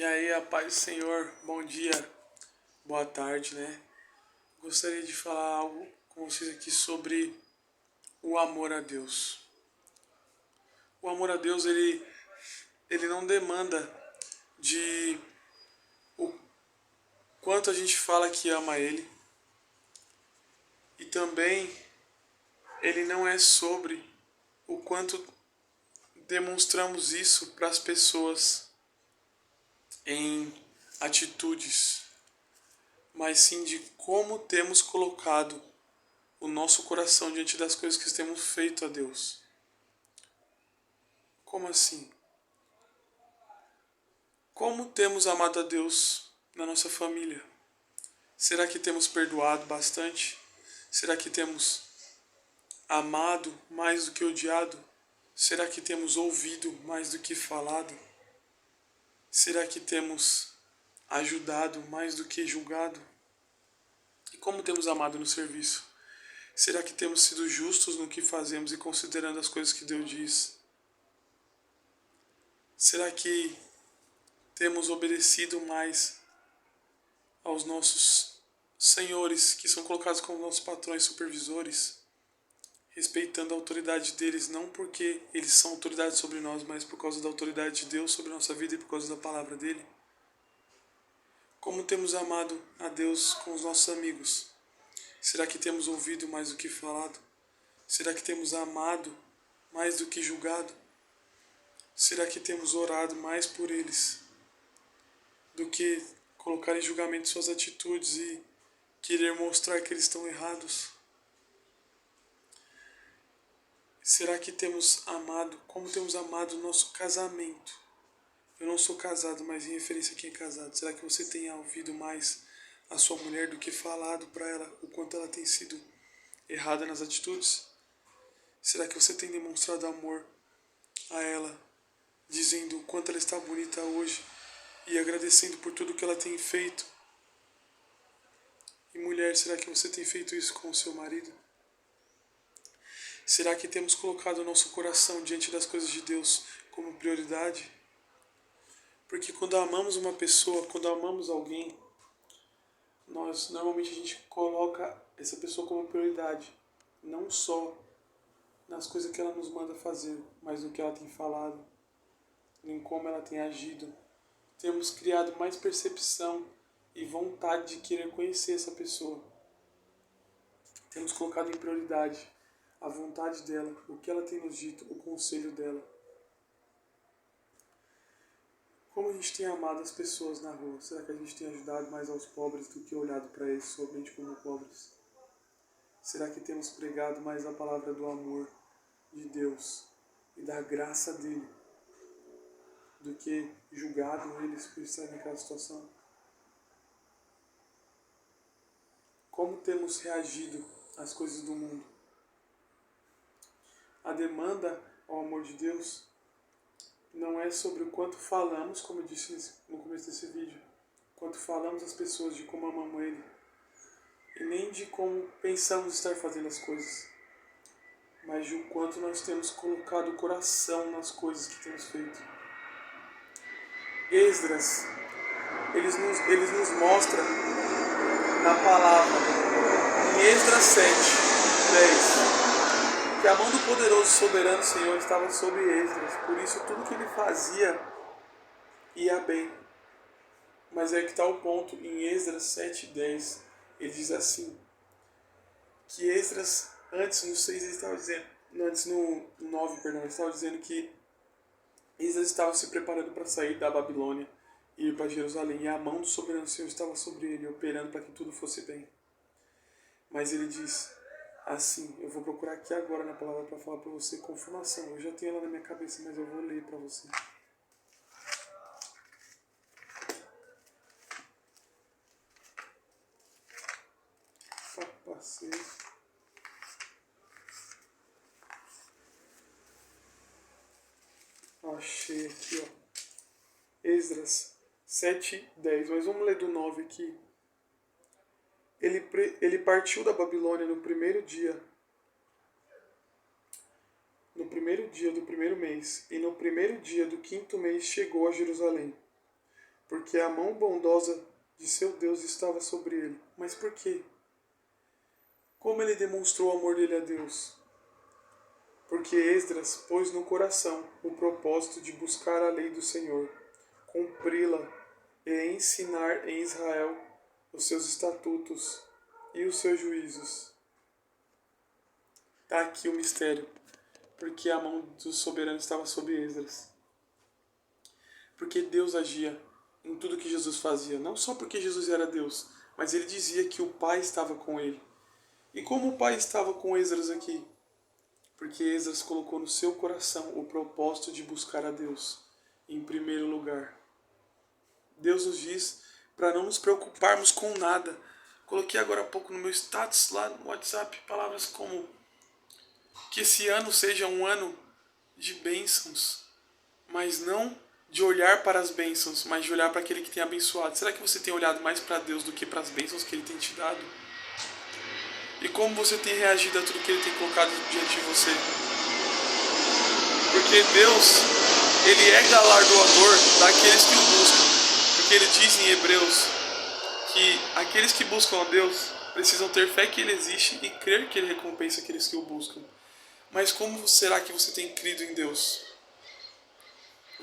E aí, a paz do Senhor, bom dia, boa tarde, né? Gostaria de falar algo com vocês aqui sobre o amor a Deus. O amor a Deus, ele não demanda de o quanto a gente fala que ama Ele. E também, ele não é sobre o quanto demonstramos isso para as pessoas em atitudes, mas sim de como temos colocado o nosso coração diante das coisas que temos feito a Deus. Como assim? Como temos amado a Deus na nossa família? Será que temos perdoado bastante? Será que temos amado mais do que odiado? Será que temos ouvido mais do que falado? Será que temos ajudado mais do que julgado? E como temos amado no serviço? Será que temos sido justos no que fazemos e considerando as coisas que Deus diz? Será que temos obedecido mais aos nossos senhores, que são colocados como nossos patrões supervisores, respeitando a autoridade deles, não porque eles são autoridade sobre nós, mas por causa da autoridade de Deus sobre a nossa vida e por causa da palavra dele? Como temos amado a Deus com os nossos amigos? Será que temos ouvido mais do que falado? Será que temos amado mais do que julgado? Será que temos orado mais por eles do que colocar em julgamento suas atitudes e querer mostrar que eles estão errados? Será que temos amado, como temos amado o nosso casamento? Eu não sou casado, mas em referência a quem é casado, será que você tem ouvido mais a sua mulher do que falado para ela o quanto ela tem sido errada nas atitudes? Será que você tem demonstrado amor a ela, dizendo o quanto ela está bonita hoje e agradecendo por tudo que ela tem feito? E mulher, será que você tem feito isso com o seu marido? Será que temos colocado o nosso coração diante das coisas de Deus como prioridade? Porque quando amamos uma pessoa, quando amamos alguém, normalmente a gente coloca essa pessoa como prioridade, não só nas coisas que ela nos manda fazer, mas no que ela tem falado, em como ela tem agido. Temos criado mais percepção e vontade de querer conhecer essa pessoa. Temos colocado em prioridade a vontade dela, o que ela tem nos dito, o conselho dela. Como a gente tem amado as pessoas na rua? Será que a gente tem ajudado mais aos pobres do que olhado para eles somente como pobres? Será que temos pregado mais a palavra do amor de Deus e da graça dele do que julgado eles por estarem naquela situação? Como temos reagido às coisas do mundo? A demanda ao amor de Deus não é sobre o quanto falamos, como eu disse no começo desse vídeo, quanto falamos às pessoas de como amamos Ele, e nem de como pensamos estar fazendo as coisas, mas de o quanto nós temos colocado o coração nas coisas que temos feito. Esdras, eles nos mostram na palavra, em Esdras 7:10, que a mão do poderoso soberano Senhor estava sobre Esdras, por isso tudo que ele fazia ia bem. Mas é que está o ponto, em Esdras 7:10, ele diz assim, que Esdras, antes no 6 ele estava dizendo, antes no 9, perdão, ele estava dizendo que Esdras estava se preparando para sair da Babilônia e ir para Jerusalém, e a mão do soberano Senhor estava sobre ele, operando para que tudo fosse bem. Mas ele diz assim, eu vou procurar aqui agora na palavra para falar para você confirmação, eu já tenho ela na minha cabeça, mas eu vou ler para você. Passei. Achei aqui, ó. Esdras 7:10, mas vamos ler do 9 aqui. Ele partiu da Babilônia no primeiro dia do primeiro mês, e no primeiro dia do quinto mês chegou a Jerusalém. porque a mão bondosa de seu Deus estava sobre ele. Mas por quê? Como ele demonstrou o amor dele a Deus? Porque Esdras pôs no coração o propósito de buscar a lei do Senhor, cumpri-la e ensinar em Israel os seus estatutos e os seus juízos. Está aqui o mistério, porque a mão do soberano estava sobre Esdras. Porque Deus agia em tudo que Jesus fazia, não só porque Jesus era Deus, mas ele dizia que o Pai estava com ele. E como o Pai estava com Esdras aqui? Porque Esdras colocou no seu coração o propósito de buscar a Deus em primeiro lugar. Deus nos diz para não nos preocuparmos com nada. Coloquei agora há pouco no meu status lá no WhatsApp palavras como que esse ano seja um ano de bênçãos, mas não de olhar para as bênçãos, mas de olhar para aquele que tem abençoado. Será que você tem olhado mais para Deus do que para as bênçãos que Ele tem te dado? E como você tem reagido a tudo que Ele tem colocado diante de você? Porque Deus, Ele é galardoador daqueles que o buscam. Porque Ele diz em Hebreus que aqueles que buscam a Deus precisam ter fé que Ele existe e crer que Ele recompensa aqueles que o buscam. Mas como será que você tem crido em Deus?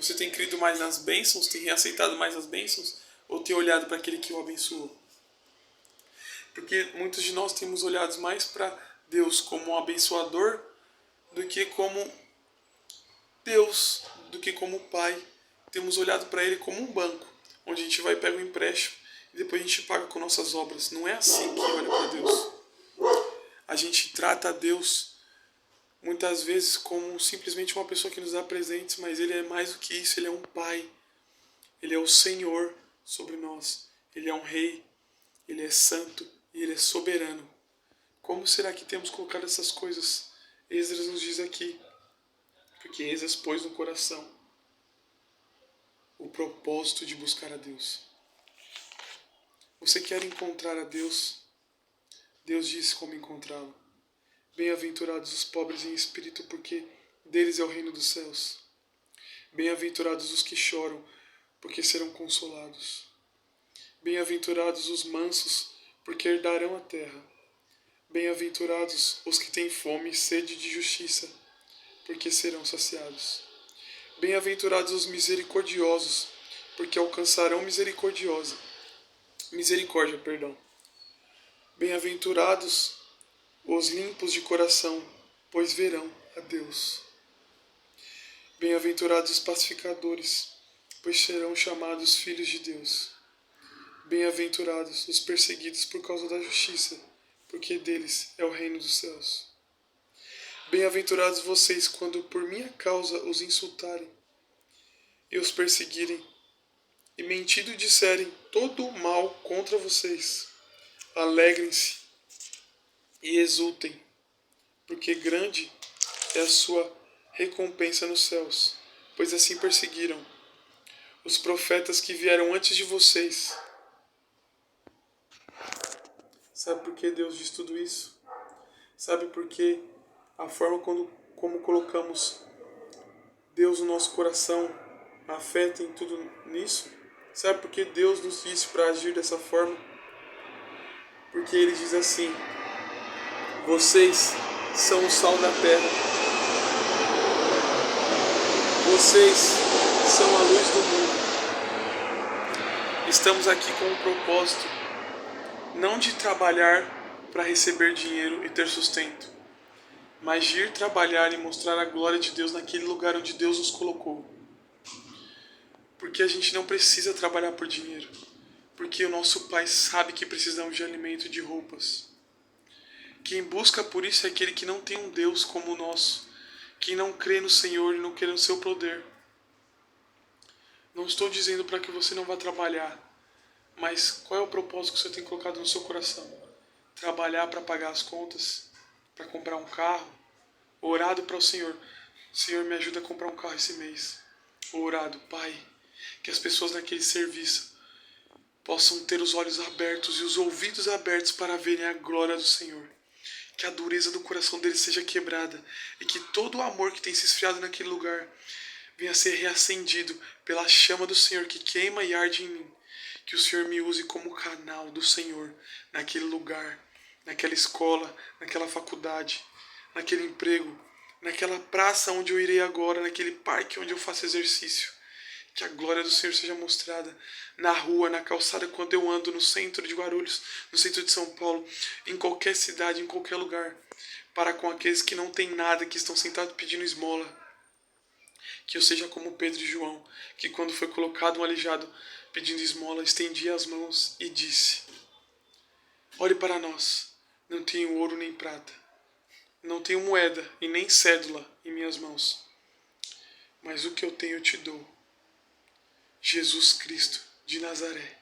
Você tem crido mais nas bênçãos, tem aceitado mais as bênçãos, ou tem olhado para aquele que o abençoou? Porque muitos de nós temos olhado mais para Deus como um abençoador do que como Deus, do que como Pai. Temos olhado para Ele como um banco, onde a gente vai pegar um empréstimo e depois a gente paga com nossas obras. Não é assim que olha para Deus. A gente trata a Deus muitas vezes como simplesmente uma pessoa que nos dá presentes, mas Ele é mais do que isso, Ele é um Pai. Ele é o Senhor sobre nós. Ele é um Rei. Ele é santo e Ele é soberano. Como será que temos colocado essas coisas? Esdras nos diz aqui, porque Esdras pôs no coração o propósito de buscar a Deus. Você quer encontrar a Deus? Deus disse como encontrá-lo. Bem-aventurados os pobres em espírito, porque deles é o reino dos céus. Bem-aventurados os que choram, porque serão consolados. Bem-aventurados os mansos, porque herdarão a terra. Bem-aventurados os que têm fome e sede de justiça, porque serão saciados. Bem-aventurados os misericordiosos, porque alcançarão misericórdia. Bem-aventurados os limpos de coração, pois verão a Deus. Bem-aventurados os pacificadores, pois serão chamados filhos de Deus. Bem-aventurados os perseguidos por causa da justiça, porque deles é o reino dos céus. Bem-aventurados vocês quando por minha causa os insultarem e os perseguirem, e mentindo disserem todo o mal contra vocês. Alegrem-se e exultem, porque grande é a sua recompensa nos céus, pois assim perseguiram os profetas que vieram antes de vocês. Sabe por que Deus diz tudo isso? Sabe por que a forma como colocamos Deus no nosso coração afeta em tudo nisso? Sabe por que Deus nos disse para agir dessa forma? Porque Ele diz assim: vocês são o sal da terra. Vocês são a luz do mundo. Estamos aqui com um propósito, não de trabalhar para receber dinheiro e ter sustento, mas de ir trabalhar e mostrar a glória de Deus naquele lugar onde Deus nos colocou. Porque a gente não precisa trabalhar por dinheiro, porque o nosso Pai sabe que precisamos de alimento e de roupas. Quem busca por isso é aquele que não tem um Deus como o nosso, que não crê no Senhor e não crê no seu poder. Não estou dizendo para que você não vá trabalhar, mas qual é o propósito que você tem colocado no seu coração? Trabalhar para pagar as contas? Para comprar um carro? Orado para o Senhor: Senhor, me ajuda a comprar um carro esse mês. Orado: Pai, que as pessoas naquele serviço possam ter os olhos abertos e os ouvidos abertos para verem a glória do Senhor. Que a dureza do coração deles seja quebrada e que todo o amor que tem se esfriado naquele lugar venha ser reacendido pela chama do Senhor que queima e arde em mim. Que o Senhor me use como canal do Senhor naquele lugar, naquela escola, naquela faculdade, naquele emprego, naquela praça onde eu irei agora, naquele parque onde eu faço exercício. Que a glória do Senhor seja mostrada na rua, na calçada, quando eu ando no centro de Guarulhos, no centro de São Paulo, em qualquer cidade, em qualquer lugar, para com aqueles que não têm nada, que estão sentados pedindo esmola. Que eu seja como Pedro e João, que quando foi colocado um aleijado pedindo esmola, estendia as mãos e disse: olhe para nós, não tenho ouro nem prata, não tenho moeda e nem cédula em minhas mãos, mas o que eu tenho eu te dou. Jesus Cristo de Nazaré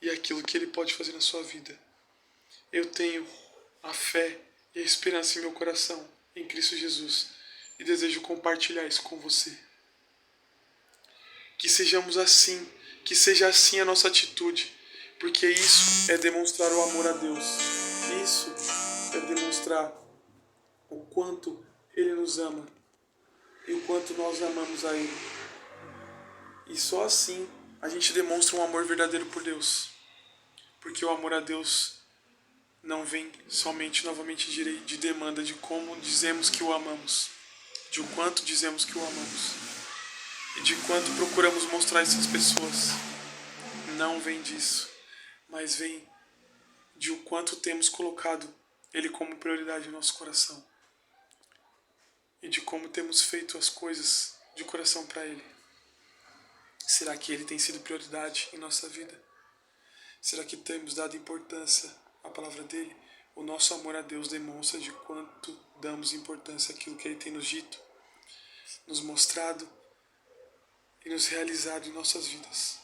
e aquilo que Ele pode fazer na sua vida. Eu tenho a fé e a esperança em meu coração em Cristo Jesus e desejo compartilhar isso com você. Que sejamos assim, que seja assim a nossa atitude, porque isso é demonstrar o amor a Deus. Isso é demonstrar o quanto Ele nos ama e o quanto nós amamos a Ele. E só assim a gente demonstra um amor verdadeiro por Deus. Porque o amor a Deus não vem somente novamente de demanda de como dizemos que o amamos, de o quanto dizemos que o amamos e de quanto procuramos mostrar isso às pessoas. Não vem disso, mas vem de o quanto temos colocado Ele como prioridade no nosso coração e de como temos feito as coisas de coração para Ele. Será que Ele tem sido prioridade em nossa vida? Será que temos dado importância à palavra dEle? O nosso amor a Deus demonstra de quanto damos importância àquilo que Ele tem nos dito, nos mostrado e nos realizado em nossas vidas.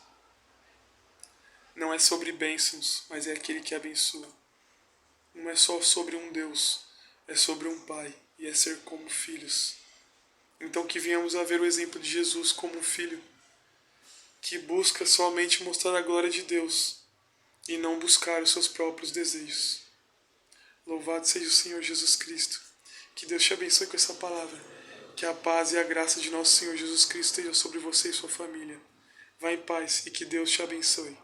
Não é sobre bênçãos, mas é aquele que abençoa. Não é só sobre um Deus, é sobre um Pai e é ser como filhos. Então que venhamos a ver o exemplo de Jesus como um filho que busca somente mostrar a glória de Deus e não buscar os seus próprios desejos. Louvado seja o Senhor Jesus Cristo. Que Deus te abençoe com essa palavra. Que a paz e a graça de nosso Senhor Jesus Cristo esteja sobre você e sua família. Vá em paz e que Deus te abençoe.